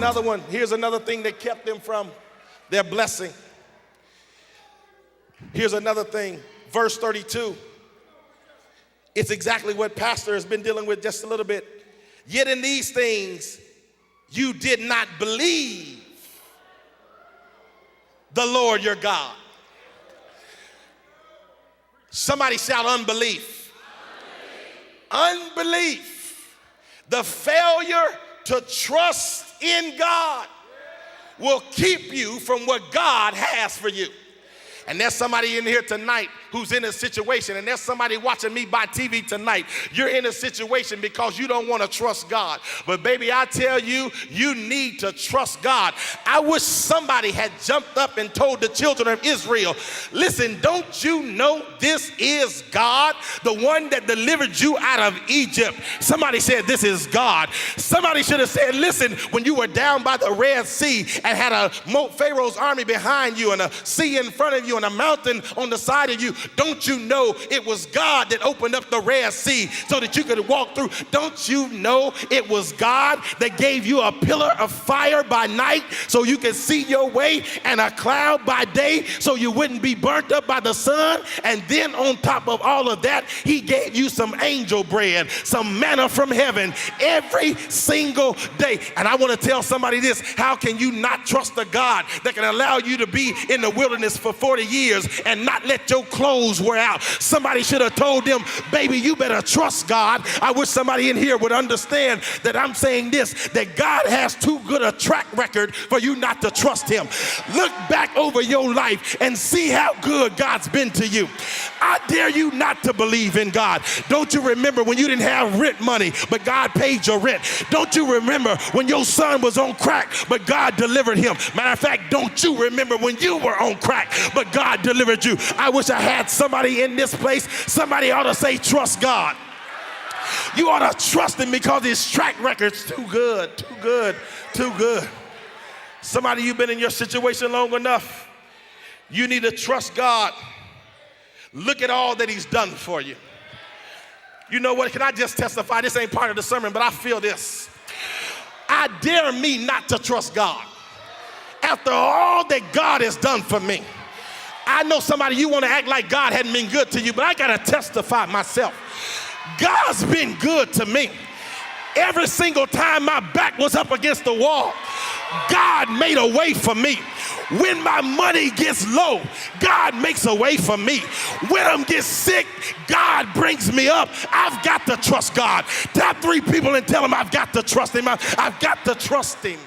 another one. Here's another thing that kept them from their blessing. Here's another thing. Verse 32. It's exactly what Pastor has been dealing with just a little bit. Yet in these things, you did not believe the Lord your God. Somebody shout unbelief. Unbelief. The failure to trust in God will keep you from what God has for you. And there's somebody in here tonight who's in a situation, and there's somebody watching me by TV tonight. You're in a situation because you don't want to trust God. But baby, I tell you, you need to trust God. I wish somebody had jumped up and told the children of Israel, listen, don't you know this is God, the one that delivered you out of Egypt? Somebody said, this is God. Somebody should have said, listen, when you were down by the Red Sea and had a Pharaoh's army behind you and a sea in front of you and a mountain on the side of you, don't you know it was God that opened up the Red Sea so that you could walk through? Don't you know it was God that gave you a pillar of fire by night so you could see your way, and a cloud by day so you wouldn't be burnt up by the sun? And then on top of all of that, he gave you some angel bread, some manna from heaven every single day. And I want to tell somebody this: how can you not trust a God that can allow you to be in the wilderness for 40 years and not let your clothes wear out? Somebody should have told them, baby, you better trust God. I wish somebody in here would understand that I'm saying this, that God has too good a track record for you not to trust him. Look back over your life and see how good God's been to you. I dare you not to believe in God. Don't you remember when you didn't have rent money, but God paid your rent? Don't you remember when your son was on crack, but God delivered him? Matter of fact, don't you remember when you were on crack, but God delivered you? I wish I had somebody in this place. Somebody ought to say, trust God. You ought to trust him because his track record's too good, too good, too good. Somebody, you've been in your situation long enough. You need to trust God. Look at all that he's done for you. You know what? Can I just testify? This ain't part of the sermon, but I feel this. I dare me not to trust God after all that God has done for me. I know somebody, you want to act like God hadn't been good to you, but I got to testify myself. God's been good to me. Every single time my back was up against the wall, God made a way for me. When my money gets low, God makes a way for me. When I'm get sick, God brings me up. I've got to trust God. Tap 3 people and tell them I've got to trust him. I've got to trust him.